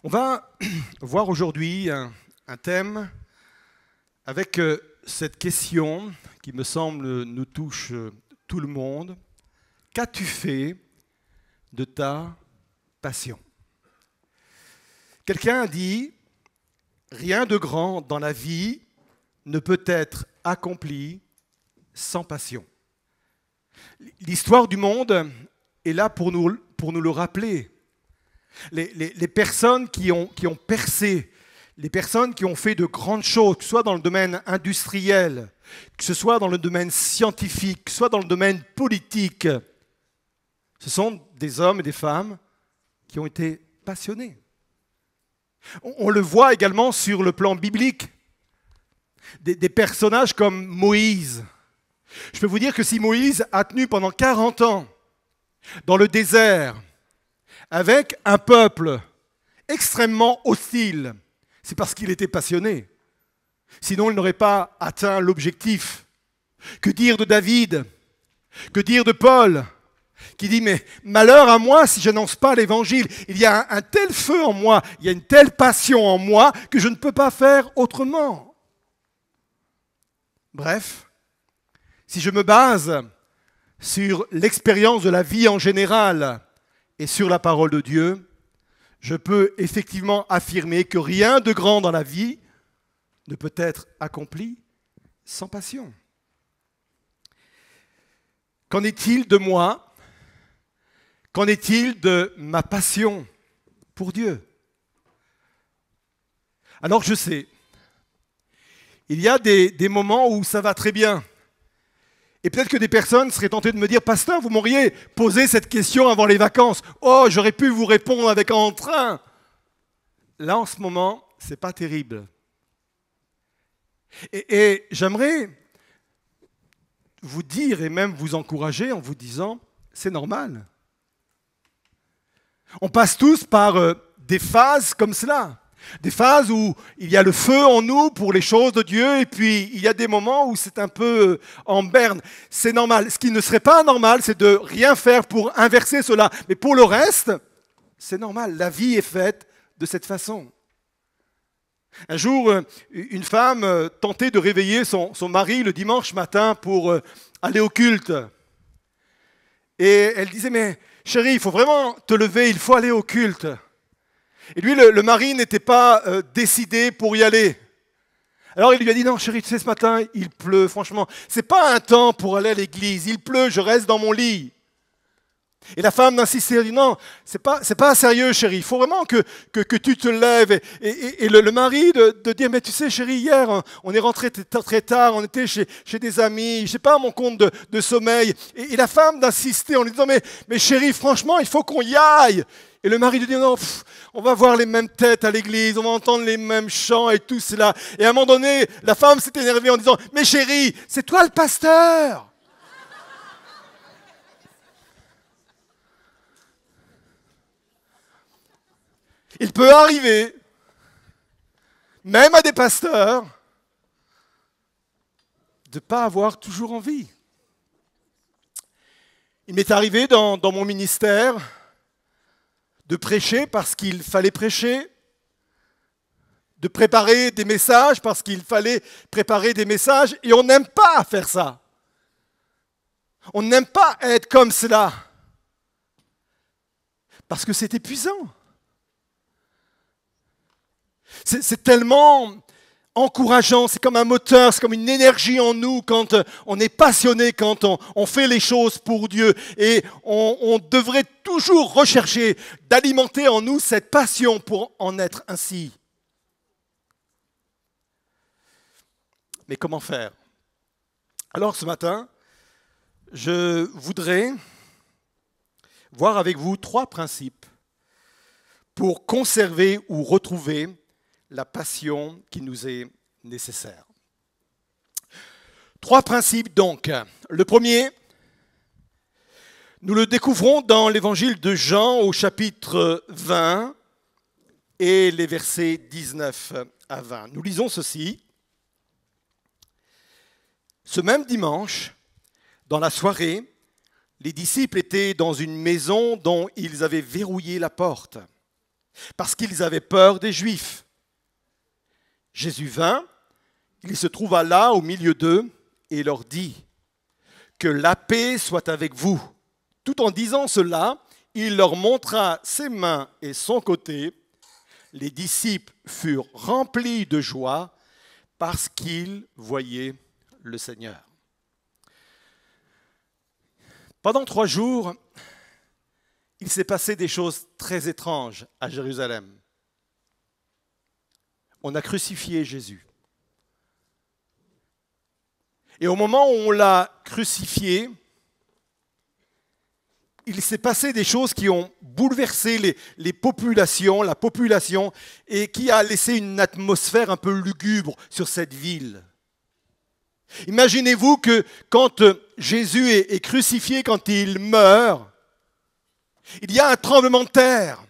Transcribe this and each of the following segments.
On va voir aujourd'hui un thème avec cette question qui me semble nous touche tout le monde. Qu'as-tu fait de ta passion? Quelqu'un a dit, rien de grand dans la vie ne peut être accompli sans passion. L'histoire du monde est là pour nous le rappeler. Les personnes qui ont percé, les personnes qui ont fait de grandes choses, que ce soit dans le domaine industriel, que ce soit dans le domaine scientifique, que ce soit dans le domaine politique, ce sont des hommes et des femmes qui ont été passionnés. On le voit également sur le plan biblique. Des personnages comme Moïse. Je peux vous dire que si Moïse a tenu pendant 40 ans dans le désert avec un peuple extrêmement hostile, c'est parce qu'il était passionné. Sinon, il n'aurait pas atteint l'objectif. Que dire de David? Que dire de Paul? Qui dit, mais malheur à moi si je n'annonce pas l'évangile. Il y a un tel feu en moi, il y a une telle passion en moi que je ne peux pas faire autrement. Bref, si je me base sur l'expérience de la vie en général et sur la parole de Dieu, je peux effectivement affirmer que rien de grand dans la vie ne peut être accompli sans passion. Qu'en est-il de moi? Qu'en est-il de ma passion pour Dieu? Alors je sais, il y a des moments où ça va très bien. Et peut-être que des personnes seraient tentées de me dire « Pasteur, vous m'auriez posé cette question avant les vacances. Oh, j'aurais pu vous répondre avec un entrain. » Là, en ce moment, ce n'est pas terrible. Et j'aimerais vous dire et même vous encourager en vous disant « C'est normal. » On passe tous par des phases comme cela. Des phases où il y a le feu en nous pour les choses de Dieu et puis il y a des moments où c'est un peu en berne. C'est normal. Ce qui ne serait pas normal, c'est de rien faire pour inverser cela. Mais pour le reste, c'est normal. La vie est faite de cette façon. Un jour, une femme tentait de réveiller son mari le dimanche matin pour aller au culte. Et elle disait, mais chérie, il faut vraiment te lever, il faut aller au culte. Et lui, le mari n'était pas décidé pour y aller. Alors il lui a dit, non chérie, tu sais, ce matin, il pleut, franchement. C'est pas un temps pour aller à l'église, il pleut, je reste dans mon lit. Et la femme insistait, elle dit, non, c'est pas sérieux chérie, il faut vraiment que tu te lèves. Et le mari de dire, mais tu sais chérie, hier, on est rentré très tard, on était chez des amis, je sais pas, à mon compte de sommeil. Et la femme d'insister en lui disant, mais chérie, franchement, il faut qu'on y aille. Et le mari de dire, non, on va voir les mêmes têtes à l'église, on va entendre les mêmes chants et tout cela. Et à un moment donné, la femme s'est énervée en disant, mais chérie, c'est toi le pasteur. Il peut arriver, même à des pasteurs, de ne pas avoir toujours envie. Il m'est arrivé dans mon ministère de prêcher parce qu'il fallait prêcher, de préparer des messages parce qu'il fallait préparer des messages, et on n'aime pas faire ça. On n'aime pas être comme cela, parce que c'est épuisant. C'est tellement encourageant, c'est comme un moteur, c'est comme une énergie en nous quand on est passionné, quand on fait les choses pour Dieu. Et on devrait toujours rechercher d'alimenter en nous cette passion pour en être ainsi. Mais comment faire? Alors ce matin, je voudrais voir avec vous 3 principes pour conserver ou retrouver la passion qui nous est nécessaire. 3 principes donc. Le premier, nous le découvrons dans l'évangile de Jean au chapitre 20 et les versets 19 à 20. Nous lisons ceci. Ce même dimanche, dans la soirée, les disciples étaient dans une maison dont ils avaient verrouillé la porte. parce qu'ils avaient peur des Juifs. Jésus vint, il se trouva là au milieu d'eux et leur dit « Que la paix soit avec vous ». Tout en disant cela, il leur montra ses mains et son côté. Les disciples furent remplis de joie parce qu'ils voyaient le Seigneur. Pendant 3 jours, il s'est passé des choses très étranges à Jérusalem. On a crucifié Jésus. Et au moment où on l'a crucifié, il s'est passé des choses qui ont bouleversé la population, et qui a laissé une atmosphère un peu lugubre sur cette ville. Imaginez-vous que quand Jésus est crucifié, quand il meurt, il y a un tremblement de terre.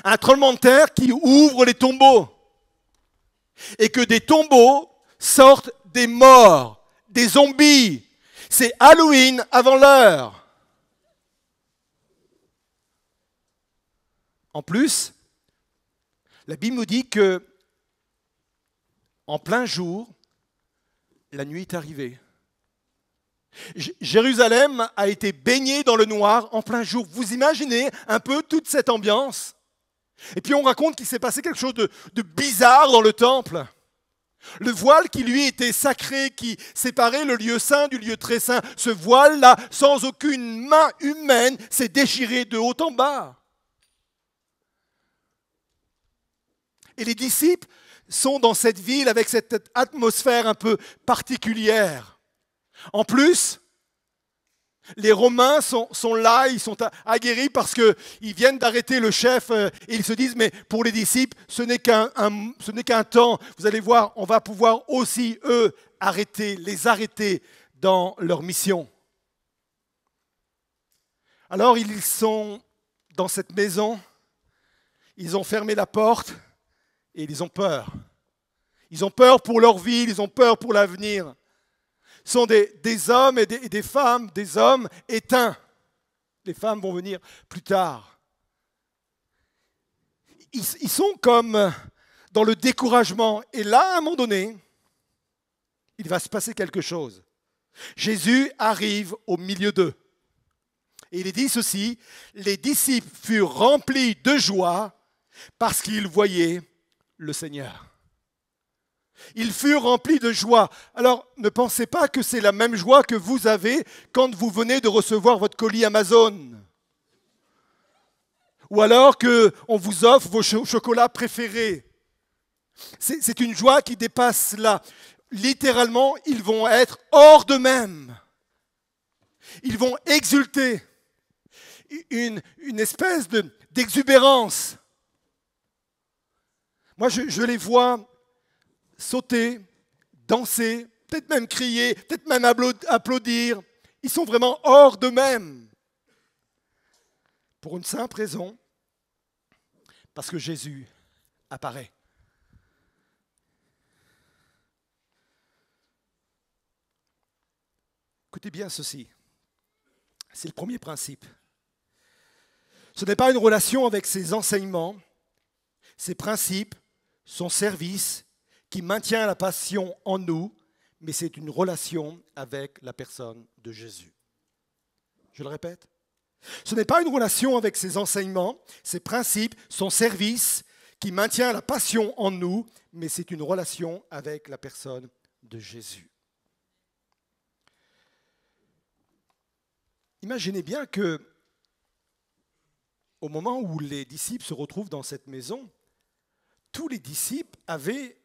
Un tremblement de terre qui ouvre les tombeaux. Et que des tombeaux sortent des morts, des zombies. C'est Halloween avant l'heure. En plus, la Bible nous dit que en plein jour, la nuit est arrivée. Jérusalem a été baignée dans le noir en plein jour. Vous imaginez un peu toute cette ambiance? Et puis on raconte qu'il s'est passé quelque chose de bizarre dans le temple. Le voile qui lui était sacré, qui séparait le lieu saint du lieu très saint, ce voile-là, sans aucune main humaine, s'est déchiré de haut en bas. Et les disciples sont dans cette ville avec cette atmosphère un peu particulière. En plus, les Romains sont là, ils sont aguerris parce qu'ils viennent d'arrêter le chef et ils se disent, mais pour les disciples, ce n'est qu'un temps. Vous allez voir, on va pouvoir aussi, eux, les arrêter dans leur mission. Alors, ils sont dans cette maison, ils ont fermé la porte et ils ont peur. Ils ont peur pour leur vie, ils ont peur pour l'avenir. Ce sont des hommes et des femmes, des hommes éteints. Les femmes vont venir plus tard. Ils sont comme dans le découragement. Et là, à un moment donné, il va se passer quelque chose. Jésus arrive au milieu d'eux. Et il est dit ceci, les disciples furent remplis de joie parce qu'ils voyaient le Seigneur. Ils furent remplis de joie. Alors, ne pensez pas que c'est la même joie que vous avez quand vous venez de recevoir votre colis Amazon. Ou alors qu'on vous offre vos chocolats préférés. C'est une joie qui dépasse là. Littéralement, ils vont être hors d'eux-mêmes. Ils vont exulter. Une espèce d'exubérance. Moi, je les vois sauter, danser, peut-être même crier, peut-être même applaudir. Ils sont vraiment hors d'eux-mêmes. Pour une simple raison, parce que Jésus apparaît. Écoutez bien ceci. C'est le premier principe. Ce n'est pas une relation avec ses enseignements, ses principes, son service, qui maintient la passion en nous, mais c'est une relation avec la personne de Jésus. Je le répète. Ce n'est pas une relation avec ses enseignements, ses principes, son service, qui maintient la passion en nous, mais c'est une relation avec la personne de Jésus. Imaginez bien que, au moment où les disciples se retrouvent dans cette maison, tous les disciples avaient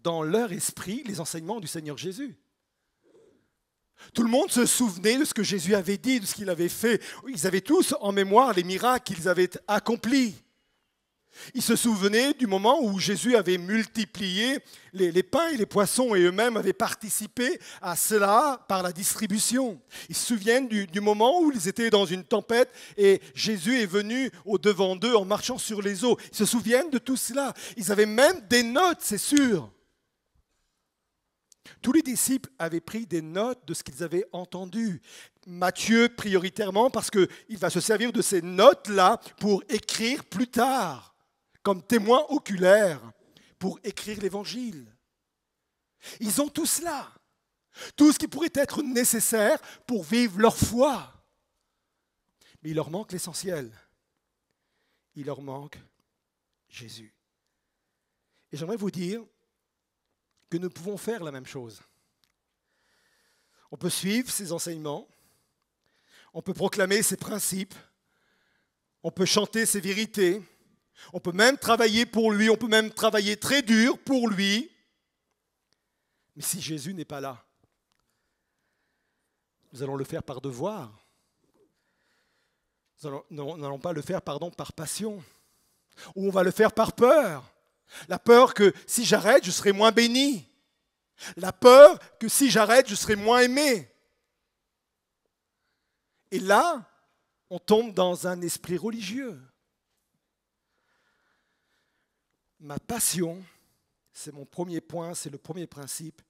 dans leur esprit les enseignements du Seigneur Jésus. Tout le monde se souvenait de ce que Jésus avait dit, de ce qu'il avait fait. Ils avaient tous en mémoire les miracles qu'ils avaient accomplis. Ils se souvenaient du moment où Jésus avait multiplié les pains et les poissons et eux-mêmes avaient participé à cela par la distribution. Ils se souviennent du moment où ils étaient dans une tempête et Jésus est venu au-devant d'eux en marchant sur les eaux. Ils se souviennent de tout cela. Ils avaient même des notes, c'est sûr. Tous les disciples avaient pris des notes de ce qu'ils avaient entendu. Matthieu prioritairement parce qu'il va se servir de ces notes-là pour écrire plus tard, comme témoin oculaire, pour écrire l'Évangile. Ils ont tout cela, tout ce qui pourrait être nécessaire pour vivre leur foi. Mais il leur manque l'essentiel. Il leur manque Jésus. Et j'aimerais vous dire que nous pouvons faire la même chose. On peut suivre ses enseignements, on peut proclamer ses principes, on peut chanter ses vérités, on peut même travailler pour lui, on peut même travailler très dur pour lui. Mais si Jésus n'est pas là, nous allons le faire par devoir. Nous n'allons pas le faire, par passion. Ou on va le faire par peur. La peur que si j'arrête, je serai moins béni. La peur que si j'arrête, je serai moins aimé. Et là, on tombe dans un esprit religieux. Ma passion, c'est mon premier point, c'est le premier principe,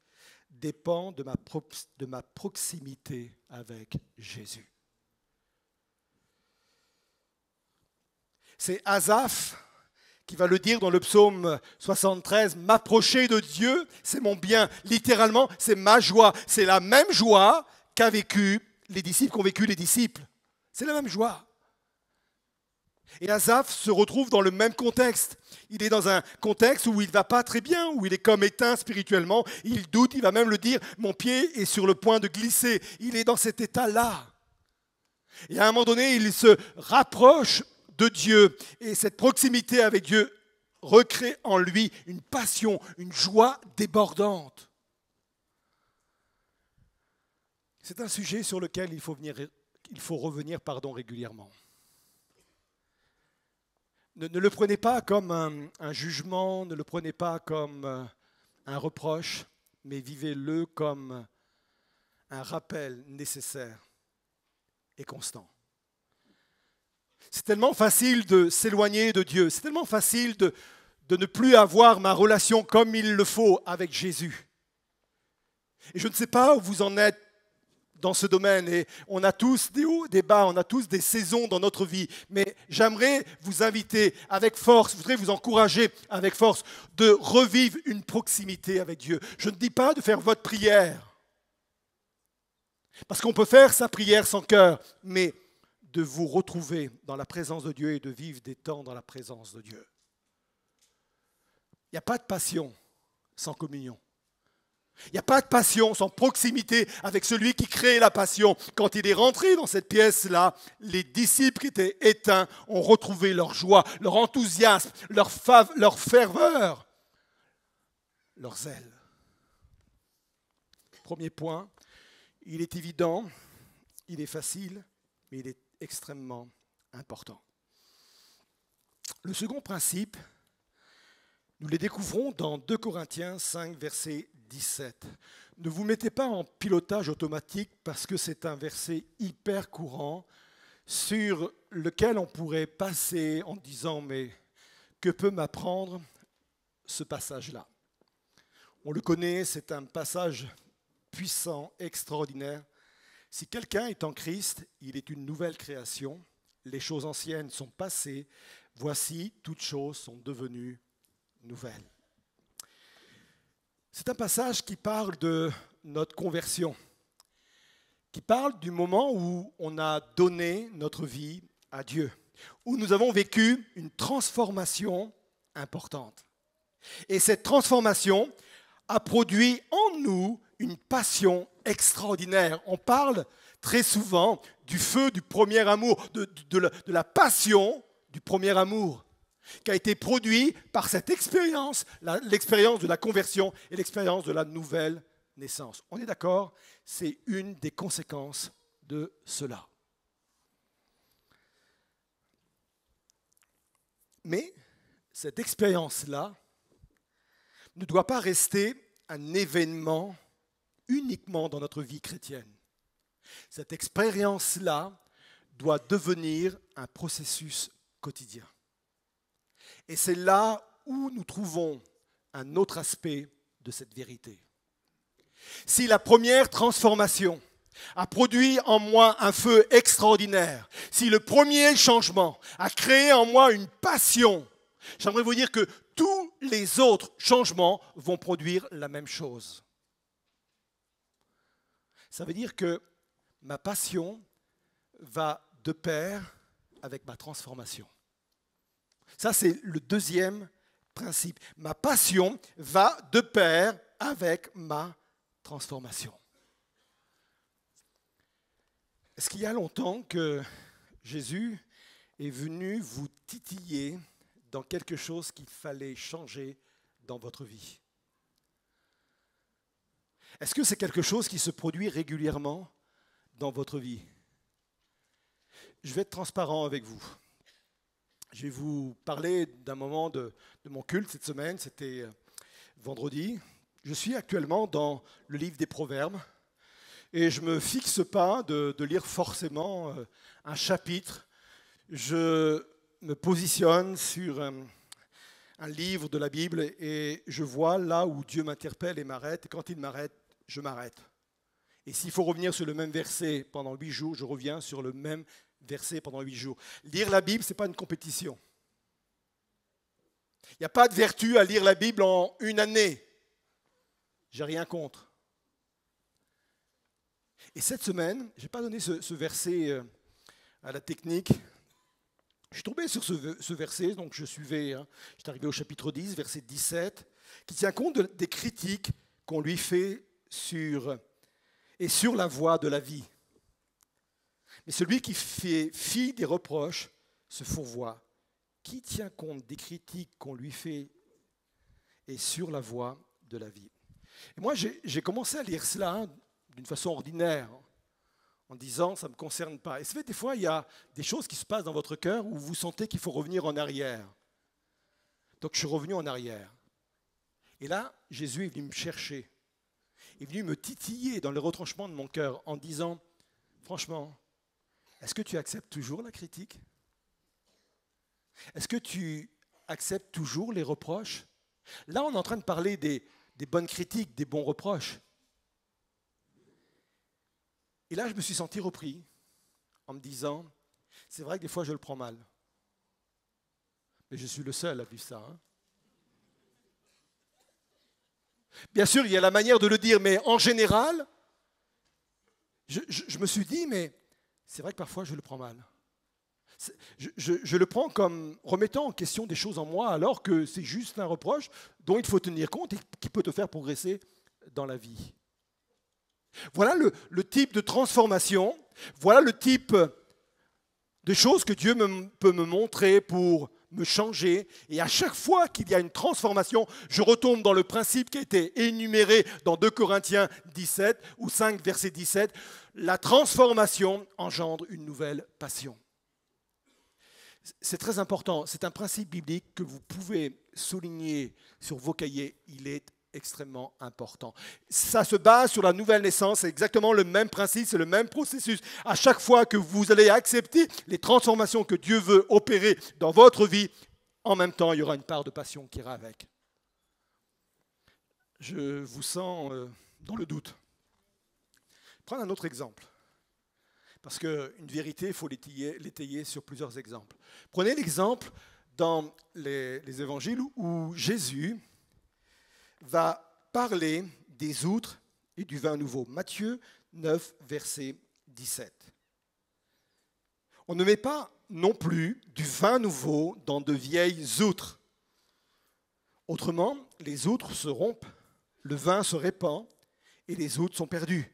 dépend de ma proximité avec Jésus. C'est Asaph qui va le dire dans le psaume 73, « M'approcher de Dieu, c'est mon bien. » Littéralement, c'est ma joie. C'est la même joie qu'ont vécu les disciples. C'est la même joie. Et Asaph se retrouve dans le même contexte. Il est dans un contexte où il ne va pas très bien, où il est comme éteint spirituellement. Il doute, il va même le dire, « Mon pied est sur le point de glisser. » Il est dans cet état-là. Et à un moment donné, il se rapproche de Dieu. Et cette proximité avec Dieu recrée en lui une passion, une joie débordante. C'est un sujet sur lequel il faut revenir régulièrement. Ne le prenez pas comme un jugement, ne le prenez pas comme un reproche, mais vivez-le comme un rappel nécessaire et constant. C'est tellement facile de s'éloigner de Dieu, c'est tellement facile de ne plus avoir ma relation comme il le faut avec Jésus. Et je ne sais pas où vous en êtes dans ce domaine, et on a tous des hauts, des bas, on a tous des saisons dans notre vie, mais j'aimerais vous inviter avec force, je voudrais vous encourager avec force de revivre une proximité avec Dieu. Je ne dis pas de faire votre prière, parce qu'on peut faire sa prière sans cœur, mais de vous retrouver dans la présence de Dieu et de vivre des temps dans la présence de Dieu. Il n'y a pas de passion sans communion. Il n'y a pas de passion sans proximité avec celui qui crée la passion. Quand il est rentré dans cette pièce-là, les disciples qui étaient éteints ont retrouvé leur joie, leur enthousiasme, leur ferveur, leur zèle. Premier point, il est évident, il est facile, mais il est extrêmement important. Le second principe, nous les découvrons dans 2 Corinthiens 5, verset 17. Ne vous mettez pas en pilotage automatique parce que c'est un verset hyper courant sur lequel on pourrait passer en disant « mais que peut m'apprendre ce passage-là » On le connaît, c'est un passage puissant, extraordinaire. Si quelqu'un est en Christ, il est une nouvelle création. Les choses anciennes sont passées. Voici, toutes choses sont devenues nouvelles. C'est un passage qui parle de notre conversion, qui parle du moment où on a donné notre vie à Dieu, où nous avons vécu une transformation importante. Et cette transformation a produit en nous une passion extraordinaire. On parle très souvent du feu du premier amour, de la passion du premier amour, qui a été produit par cette expérience, l'expérience de la conversion et l'expérience de la nouvelle naissance. On est d'accord? C'est une des conséquences de cela. Mais cette expérience-là ne doit pas rester un événement uniquement dans notre vie chrétienne. Cette expérience-là doit devenir un processus quotidien. Et c'est là où nous trouvons un autre aspect de cette vérité. Si la première transformation a produit en moi un feu extraordinaire, si le premier changement a créé en moi une passion, j'aimerais vous dire que tous les autres changements vont produire la même chose. Ça veut dire que ma passion va de pair avec ma transformation. Ça, c'est le deuxième principe. Ma passion va de pair avec ma transformation. Est-ce qu'il y a longtemps que Jésus est venu vous titiller dans quelque chose qu'il fallait changer dans votre vie? Est-ce que c'est quelque chose qui se produit régulièrement dans votre vie? Je vais être transparent avec vous. Je vais vous parler d'un moment de mon culte cette semaine, c'était vendredi. Je suis actuellement dans le livre des Proverbes et je ne me fixe pas de lire forcément un chapitre. Je me positionne sur un livre de la Bible et je vois là où Dieu m'interpelle et m'arrête. Et quand il m'arrête, je m'arrête. Et s'il faut revenir sur le même verset pendant 8 jours, je reviens sur le même verset pendant 8 jours. Lire la Bible, ce n'est pas une compétition. Il n'y a pas de vertu à lire la Bible en une année. J'ai rien contre. Et cette semaine, je n'ai pas donné ce verset à la technique. Je suis tombé sur ce verset, donc je suivais, j'étais arrivé au chapitre 10, verset 17, qui tient compte des critiques qu'on lui fait sur la voie de la vie. Mais celui qui fait fi des reproches se fourvoie. Qui tient compte des critiques qu'on lui fait et sur la voie de la vie? Et moi, j'ai commencé à lire cela d'une façon ordinaire, en disant, ça ne me concerne pas. Et c'est vrai, des fois, il y a des choses qui se passent dans votre cœur où vous sentez qu'il faut revenir en arrière. Donc, je suis revenu en arrière. Et là, Jésus est venu me chercher. Il est venu me titiller dans le retranchement de mon cœur en disant, franchement, est-ce que tu acceptes toujours la critique? Est-ce que tu acceptes toujours les reproches? Là, on est en train de parler des bonnes critiques, des bons reproches. Et là, je me suis senti repris en me disant, c'est vrai que des fois, je le prends mal. Mais je suis le seul à vivre ça. Bien sûr, il y a la manière de le dire, mais en général, je me suis dit, mais c'est vrai que parfois, je le prends mal. Je le prends comme remettant en question des choses en moi, alors que c'est juste un reproche dont il faut tenir compte et qui peut te faire progresser dans la vie. Voilà le type de transformation, voilà le type de choses que Dieu peut me montrer pour me changer. Et à chaque fois qu'il y a une transformation, je retombe dans le principe qui a été énuméré dans 2 Corinthiens 17 ou 5 verset 17. La transformation engendre une nouvelle passion. C'est très important, c'est un principe biblique que vous pouvez souligner sur vos cahiers, il est extrêmement important. Ça se base sur la nouvelle naissance, c'est exactement le même principe, c'est le même processus. À chaque fois que vous allez accepter les transformations que Dieu veut opérer dans votre vie, en même temps, il y aura une part de passion qui ira avec. Je vous sens dans le doute. Prends un autre exemple. Parce qu'une vérité, il faut l'étayer sur plusieurs exemples. Prenez l'exemple dans les évangiles où Jésus va parler des outres et du vin nouveau. Matthieu 9, verset 17. On ne met pas non plus du vin nouveau dans de vieilles outres. Autrement, les outres se rompent, le vin se répand et les outres sont perdues.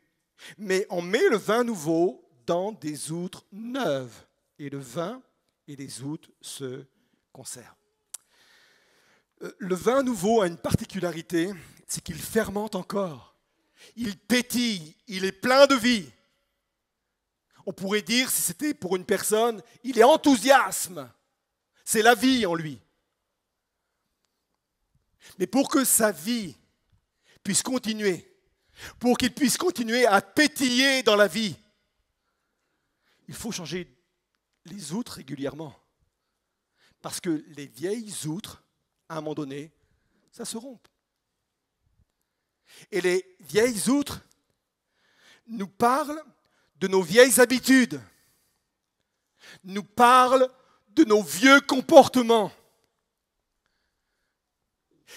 Mais on met le vin nouveau dans des outres neuves et le vin et les outres se conservent. Le vin nouveau a une particularité, c'est qu'il fermente encore. Il pétille, il est plein de vie. On pourrait dire, si c'était pour une personne, il est enthousiasme. C'est la vie en lui. Mais pour que sa vie puisse continuer, pour qu'il puisse continuer à pétiller dans la vie, il faut changer les outres régulièrement. Parce que les vieilles outres, à un moment donné, ça se rompt. Et les vieilles outres nous parlent de nos vieilles habitudes, nous parlent de nos vieux comportements.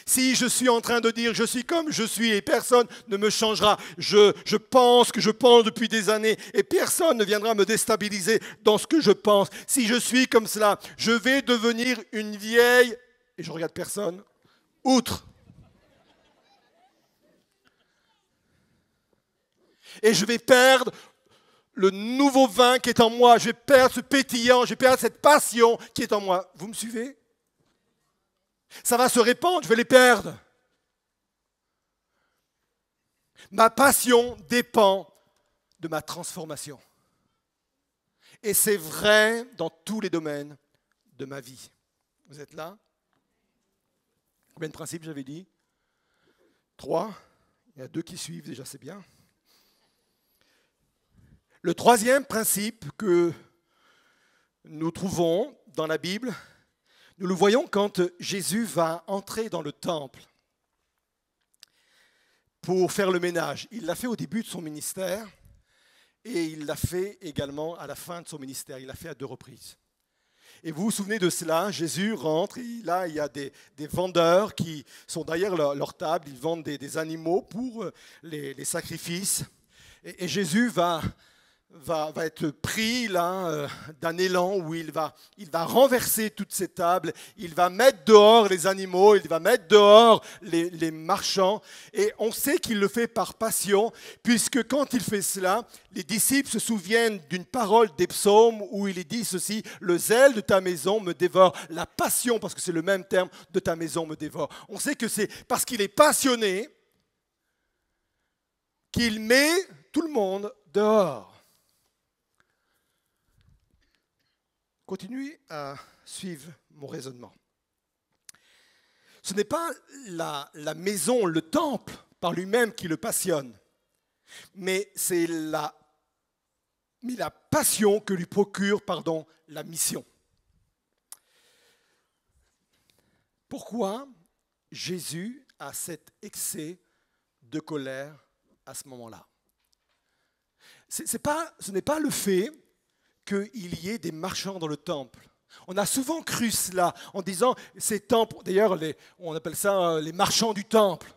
Si je suis en train de dire je suis comme je suis et personne ne me changera, je pense que je pense depuis des années et personne ne viendra me déstabiliser dans ce que je pense. Si je suis comme cela, je vais devenir une vieille, et je regarde personne, outre. Et je vais perdre le nouveau vin qui est en moi, je vais perdre ce pétillant, je vais perdre cette passion qui est en moi. Vous me suivez ? Ça va se répandre, je vais les perdre. Ma passion dépend de ma transformation. Et c'est vrai dans tous les domaines de ma vie. Vous êtes là? Combien de principes j'avais dit? 3. Il y a 2 qui suivent, déjà c'est bien. Le troisième principe que nous trouvons dans la Bible, nous le voyons quand Jésus va entrer dans le temple pour faire le ménage. Il l'a fait au début de son ministère et il l'a fait également à la fin de son ministère. Il l'a fait à 2 reprises. Et vous vous souvenez de cela, Jésus rentre et là il y a des vendeurs qui sont derrière leur table, ils vendent des animaux pour les sacrifices. Et Jésus va être pris là d'un élan où il va renverser toutes ces tables, il va mettre dehors les animaux, il va mettre dehors les marchands. Et on sait qu'il le fait par passion, puisque quand il fait cela, les disciples se souviennent d'une parole des psaumes où il est dit ceci: le zèle de ta maison me dévore, la passion, parce que c'est le même terme, de ta maison me dévore. On sait que c'est parce qu'il est passionné qu'il met tout le monde dehors. Continuez à suivre mon raisonnement. Ce n'est pas la maison, le temple par lui-même qui le passionne, mais c'est la passion que lui procure, la mission. Pourquoi Jésus a cet excès de colère à ce moment-là? Ce n'est pas le fait qu'il y ait des marchands dans le temple. On a souvent cru cela en disant ces temples, d'ailleurs on appelle ça les marchands du temple.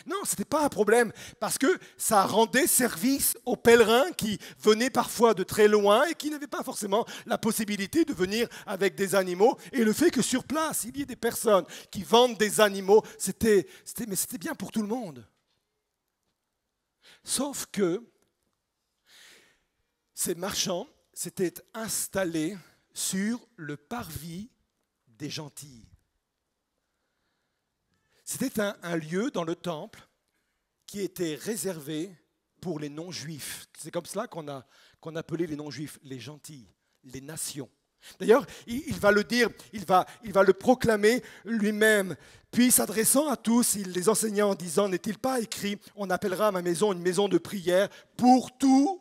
Non, ce n'était pas un problème parce que ça rendait service aux pèlerins qui venaient parfois de très loin et qui n'avaient pas forcément la possibilité de venir avec des animaux. Et le fait que sur place, il y ait des personnes qui vendent des animaux, c'était bien pour tout le monde. Sauf que ces marchands s'était installé sur le parvis des gentils. C'était un lieu dans le temple qui était réservé pour les non-juifs. C'est comme cela qu'on appelait les non-juifs, les gentils, les nations. D'ailleurs, il va le dire, il va le proclamer lui-même. Puis, s'adressant à tous, il les enseignait en disant: n'est-il pas écrit, on appellera ma maison une maison de prière pour tous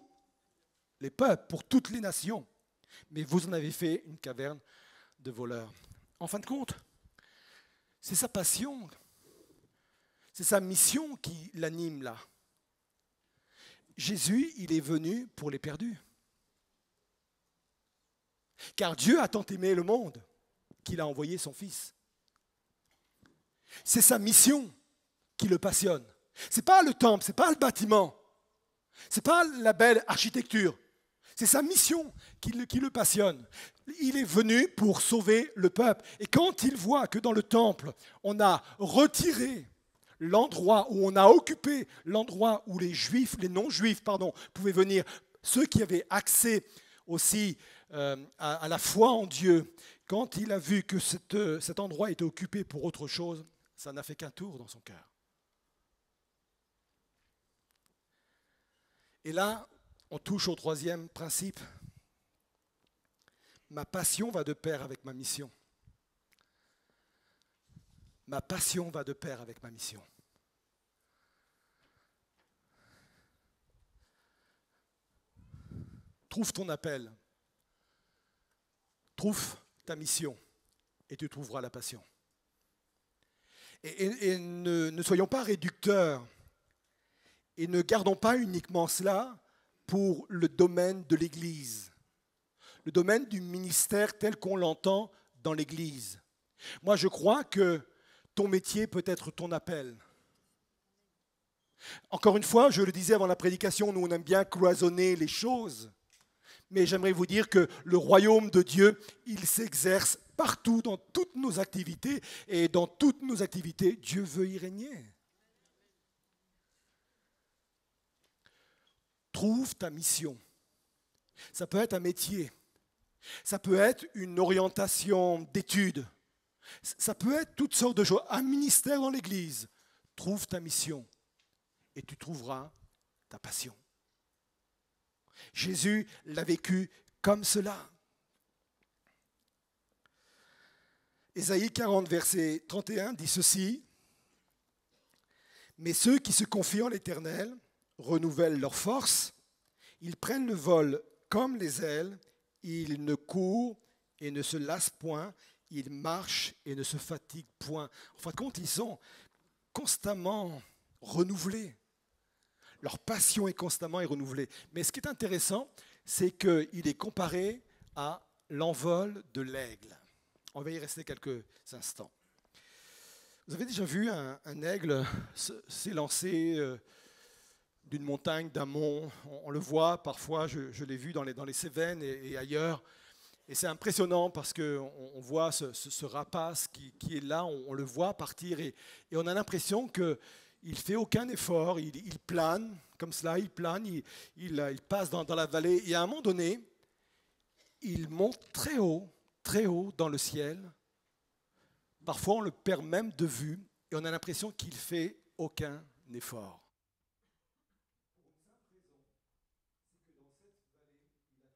les peuples, pour toutes les nations. Mais vous en avez fait une caverne de voleurs. En fin de compte, c'est sa passion, c'est sa mission qui l'anime là. Jésus, il est venu pour les perdus. Car Dieu a tant aimé le monde qu'il a envoyé son Fils. C'est sa mission qui le passionne. Ce n'est pas le temple, ce n'est pas le bâtiment, ce n'est pas la belle architecture. C'est sa mission qui le passionne. Il est venu pour sauver le peuple. Et quand il voit que dans le temple, on a retiré l'endroit où on a occupé l'endroit où les juifs, les non-juifs, pouvaient venir, ceux qui avaient accès aussi à la foi en Dieu, quand il a vu que cet endroit était occupé pour autre chose, ça n'a fait qu'un tour dans son cœur. Et là, on touche au troisième principe. Ma passion va de pair avec ma mission. Ma passion va de pair avec ma mission. Trouve ton appel. Trouve ta mission et tu trouveras la passion. Et ne soyons pas réducteurs Et ne gardons pas uniquement cela pour le domaine de l'Église, le domaine du ministère tel qu'on l'entend dans l'Église. Moi, je crois que ton métier peut être ton appel. Encore une fois, je le disais avant la prédication, nous on aime bien cloisonner les choses, mais j'aimerais vous dire que le royaume de Dieu, il s'exerce partout dans toutes nos activités, et dans toutes nos activités, Dieu veut y régner. Trouve ta mission. Ça peut être un métier, ça peut être une orientation d'études, ça peut être toutes sortes de choses, un ministère dans l'Église. Trouve ta mission et tu trouveras ta passion. Jésus l'a vécu comme cela. Ésaïe 40, verset 31 dit ceci: « Mais ceux qui se confient en l'Éternel renouvellent leur force, ils prennent le vol comme les ailes, ils ne courent et ne se lassent point, ils marchent et ne se fatiguent point. » En fin de compte, ils sont constamment renouvelés. Leur passion est constamment renouvelée. Mais ce qui est intéressant, c'est qu'il est comparé à l'envol de l'aigle. On va y rester quelques instants. Vous avez déjà vu un aigle s'élancer d'une montagne, d'un mont? On le voit parfois, je l'ai vu dans les Cévennes et ailleurs. Et c'est impressionnant parce qu'on voit ce rapace qui est là, on le voit partir et on a l'impression qu'il ne fait aucun effort, il plane comme cela, il plane, il passe dans la vallée et à un moment donné, il monte très haut dans le ciel. Parfois on le perd même de vue et on a l'impression qu'il ne fait aucun effort.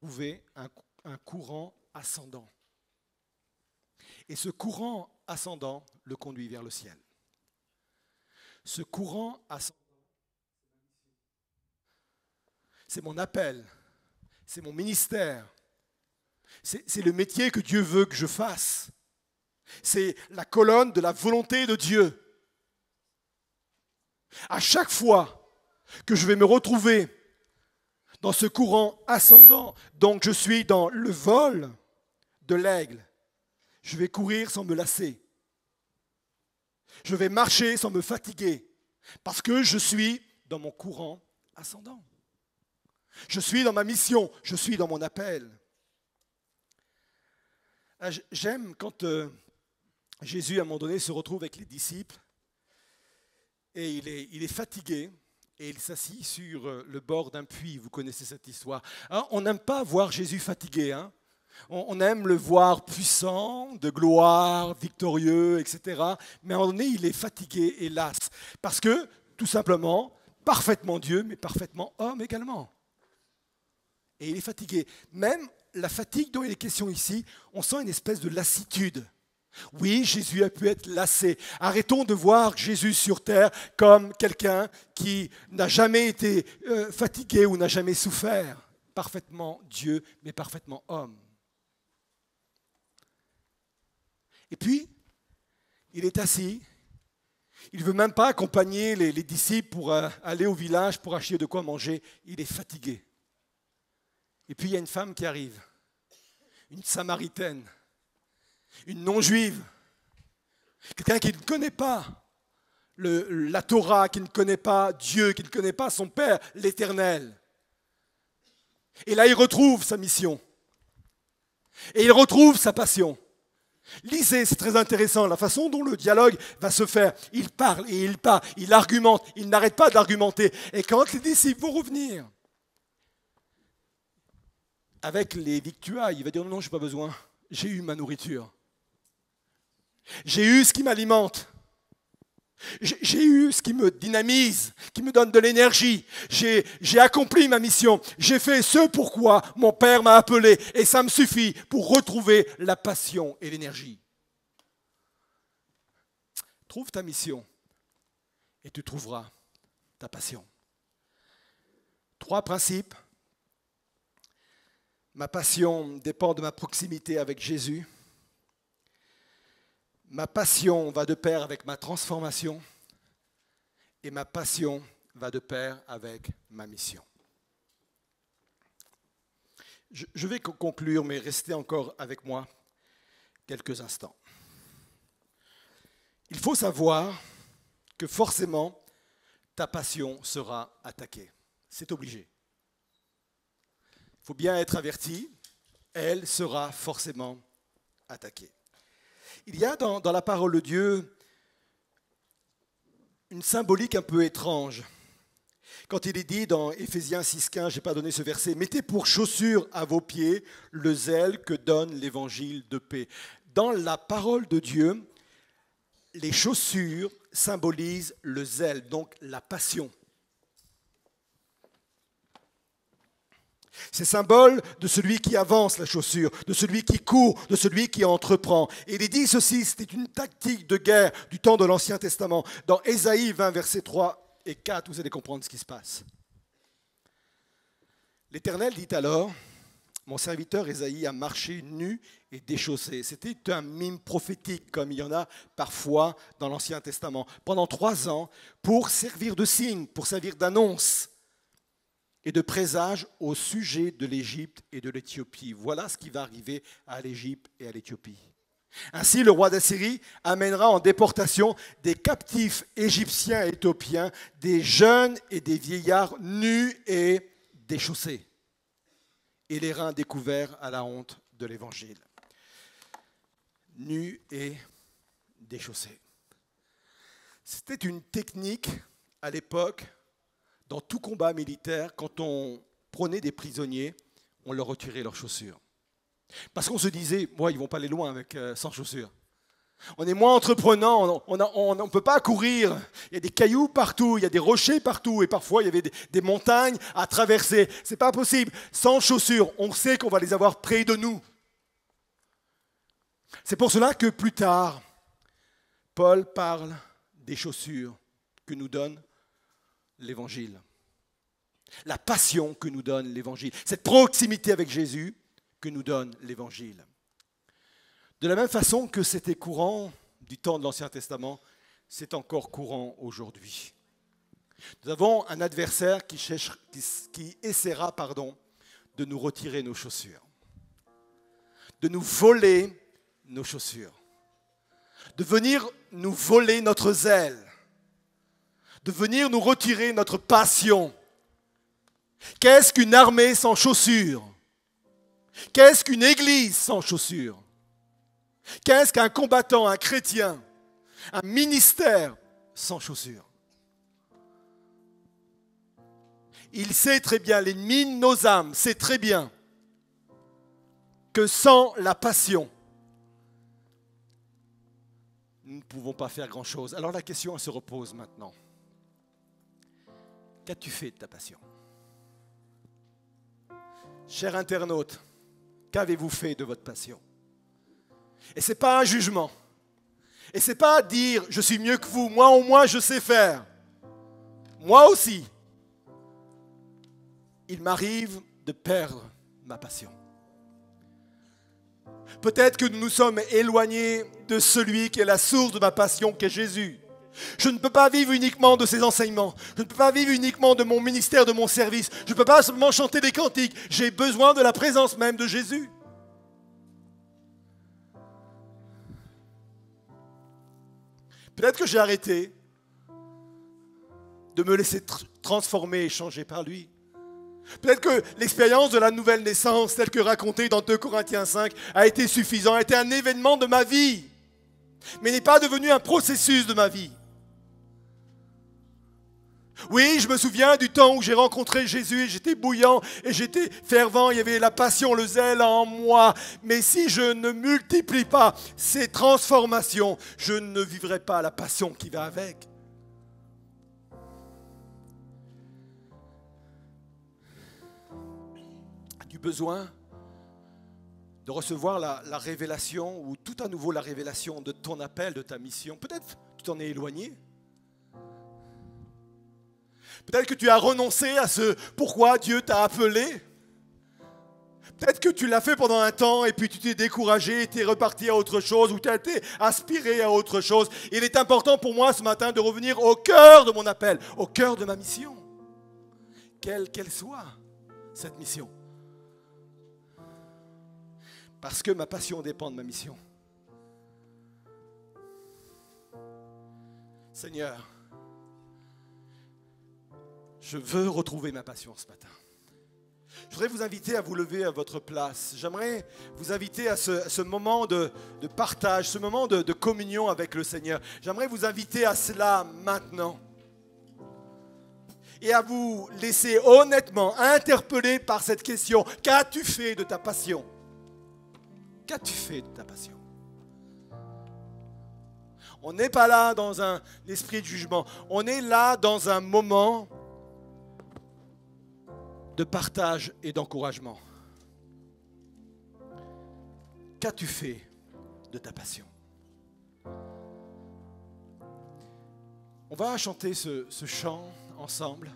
Trouver un courant ascendant. Et ce courant ascendant le conduit vers le ciel. Ce courant ascendant, c'est mon appel, c'est mon ministère, c'est le métier que Dieu veut que je fasse. C'est la colonne de la volonté de Dieu. À chaque fois que je vais me retrouver dans ce courant ascendant, donc je suis dans le vol de l'aigle, je vais courir sans me lasser. Je vais marcher sans me fatiguer, parce que je suis dans mon courant ascendant. Je suis dans ma mission, je suis dans mon appel. J'aime quand Jésus, à un moment donné, se retrouve avec les disciples, et il est fatigué, et il s'assit sur le bord d'un puits. Vous connaissez cette histoire. Alors, on n'aime pas voir Jésus fatigué, hein. On aime le voir puissant, de gloire, victorieux, etc. Mais à un moment donné, il est fatigué et las. Parce que, tout simplement, parfaitement Dieu, mais parfaitement homme également. Et il est fatigué. Même la fatigue dont il est question ici, on sent une espèce de lassitude. Oui, Jésus a pu être lassé. Arrêtons de voir Jésus sur terre comme quelqu'un qui n'a jamais été fatigué ou n'a jamais souffert. Parfaitement Dieu, mais parfaitement homme. Et puis, il est assis. Il ne veut même pas accompagner les disciples pour aller au village pour acheter de quoi manger. Il est fatigué. Et puis, il y a une femme qui arrive, une Samaritaine, une non-juive, quelqu'un qui ne connaît pas la Torah, qui ne connaît pas Dieu, qui ne connaît pas son Père, l'Éternel. Et là, il retrouve sa mission. Et il retrouve sa passion. Lisez, c'est très intéressant, la façon dont le dialogue va se faire. Il parle et il parle, il argumente, il n'arrête pas d'argumenter. Et quand les disciples vont revenir avec les victuailles, il va dire non, je n'ai pas besoin, j'ai eu ma nourriture. J'ai eu ce qui m'alimente. J'ai eu ce qui me dynamise, qui me donne de l'énergie. J'ai accompli ma mission. J'ai fait ce pourquoi mon Père m'a appelé. Et ça me suffit pour retrouver la passion et l'énergie. Trouve ta mission et tu trouveras ta passion. 3 principes. Ma passion dépend de ma proximité avec Jésus. Ma passion va de pair avec ma transformation et ma passion va de pair avec ma mission. Je vais conclure, mais restez encore avec moi quelques instants. Il faut savoir que forcément, ta passion sera attaquée. C'est obligé. Il faut bien être averti, elle sera forcément attaquée. Il y a dans la parole de Dieu une symbolique un peu étrange. Quand il est dit dans Éphésiens 6,15, je n'ai pas donné ce verset, « Mettez pour chaussure à vos pieds le zèle que donne l'évangile de paix. » Dans la parole de Dieu, les chaussures symbolisent le zèle, donc la passion. C'est symbole de celui qui avance la chaussure, de celui qui court, de celui qui entreprend. Et il est dit ceci, c'était une tactique de guerre du temps de l'Ancien Testament. Dans Ésaïe 20, versets 3 et 4, vous allez comprendre ce qui se passe. L'Éternel dit alors, mon serviteur Ésaïe a marché nu et déchaussé. C'était un mime prophétique, comme il y en a parfois dans l'Ancien Testament, pendant 3 ans, pour servir de signe, pour servir d'annonce et de présage au sujet de l'Égypte et de l'Éthiopie. Voilà ce qui va arriver à l'Égypte et à l'Éthiopie. Ainsi, le roi d'Assyrie amènera en déportation des captifs égyptiens et éthiopiens, des jeunes et des vieillards nus et déchaussés, et les reins découverts à la honte de l'Évangile. Nus et déchaussés. C'était une technique à l'époque. Dans tout combat militaire, quand on prenait des prisonniers, on leur retirait leurs chaussures. Parce qu'on se disait, moi, ils ne vont pas aller loin sans chaussures. On est moins entreprenant, on ne peut pas courir. Il y a des cailloux partout, il y a des rochers partout, et parfois il y avait des montagnes à traverser. Ce n'est pas possible. Sans chaussures, on sait qu'on va les avoir près de nous. C'est pour cela que plus tard, Paul parle des chaussures que nous donne l'Évangile. La passion que nous donne l'Évangile. Cette proximité avec Jésus que nous donne l'Évangile. De la même façon que c'était courant du temps de l'Ancien Testament, c'est encore courant aujourd'hui. Nous avons un adversaire qui essaiera de nous retirer nos chaussures, de nous voler nos chaussures, de venir nous voler notre zèle, de venir nous retirer notre passion. Qu'est-ce qu'une armée sans chaussures? Qu'est-ce qu'une église sans chaussures? Qu'est-ce qu'un combattant, un chrétien, un ministère sans chaussures? Il sait très bien, l'ennemi de nos âmes sait très bien que sans la passion, nous ne pouvons pas faire grand-chose. Alors la question elle se repose maintenant. Qu'as-tu fait de ta passion? Cher internaute, qu'avez-vous fait de votre passion? Et ce n'est pas un jugement. Et ce n'est pas dire « je suis mieux que vous, moi au moins je sais faire ». Moi aussi, il m'arrive de perdre ma passion. Peut-être que nous nous sommes éloignés de celui qui est la source de ma passion, qui est Jésus. Je ne peux pas vivre uniquement de ses enseignements. Je ne peux pas vivre uniquement de mon ministère, de mon service. Je ne peux pas seulement chanter des cantiques. J'ai besoin de la présence même de Jésus. Peut-être que j'ai arrêté de me laisser transformer et changer par lui. Peut-être que l'expérience de la nouvelle naissance, telle que racontée dans 2 Corinthiens 5, a été suffisante, a été un événement de ma vie, mais n'est pas devenu un processus de ma vie. Oui, je me souviens du temps où j'ai rencontré Jésus et j'étais bouillant et j'étais fervent, il y avait la passion, le zèle en moi. Mais si je ne multiplie pas ces transformations, je ne vivrai pas la passion qui va avec. As-tu besoin de recevoir la révélation ou tout à nouveau la révélation de ton appel, de ta mission? Peut-être tu t'en es éloigné. Peut-être que tu as renoncé à ce pourquoi Dieu t'a appelé. Peut-être que tu l'as fait pendant un temps et puis tu t'es découragé, tu es reparti à autre chose ou tu as été aspiré à autre chose. Il est important pour moi ce matin de revenir au cœur de mon appel, au cœur de ma mission. Quelle qu'elle soit, cette mission. Parce que ma passion dépend de ma mission. Seigneur, je veux retrouver ma passion ce matin. Je voudrais vous inviter à vous lever à votre place. J'aimerais vous inviter à ce moment de partage, ce moment de communion avec le Seigneur. J'aimerais vous inviter à cela maintenant. Et à vous laisser honnêtement interpeller par cette question. Qu'as-tu fait de ta passion? Qu'as-tu fait de ta passion? On n'est pas là dans un esprit de jugement. On est là dans un moment de partage et d'encouragement. Qu'as-tu fait de ta passion? On va chanter ce chant ensemble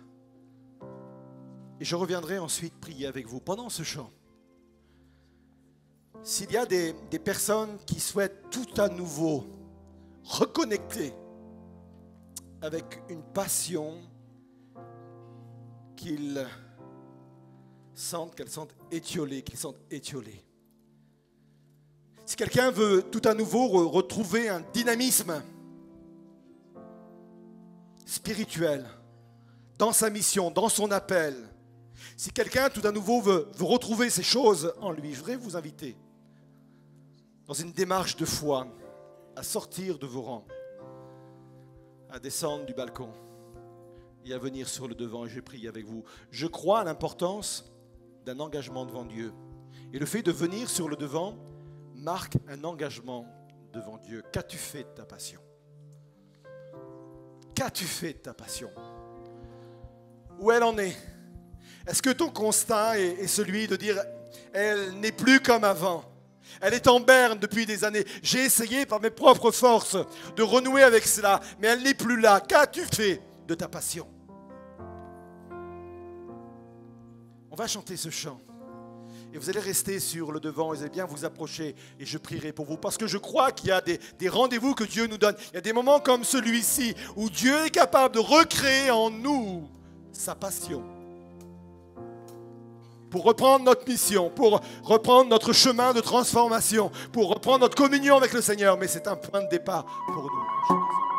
et je reviendrai ensuite prier avec vous pendant ce chant. S'il y a des personnes qui souhaitent tout à nouveau reconnecter avec une passion qu'elles sentent étiolée. Si quelqu'un veut tout à nouveau retrouver un dynamisme spirituel dans sa mission, dans son appel, si quelqu'un tout à nouveau veut retrouver ces choses en lui, je voudrais vous inviter dans une démarche de foi à sortir de vos rangs, à descendre du balcon et à venir sur le devant et je prie avec vous. Je crois à l'importance d'un engagement devant Dieu. Et le fait de venir sur le devant marque un engagement devant Dieu. Qu'as-tu fait de ta passion? Qu'as-tu fait de ta passion? Où elle en est? Est-ce que ton constat est celui de dire « Elle n'est plus comme avant. Elle est en berne depuis des années. J'ai essayé par mes propres forces de renouer avec cela, mais elle n'est plus là. Qu'as-tu fait de ta passion ?» On va chanter ce chant. Et vous allez rester sur le devant, vous allez bien vous approcher et je prierai pour vous. Parce que je crois qu'il y a des rendez-vous que Dieu nous donne. Il y a des moments comme celui-ci où Dieu est capable de recréer en nous sa passion. Pour reprendre notre mission, pour reprendre notre chemin de transformation, pour reprendre notre communion avec le Seigneur. Mais c'est un point de départ pour nous.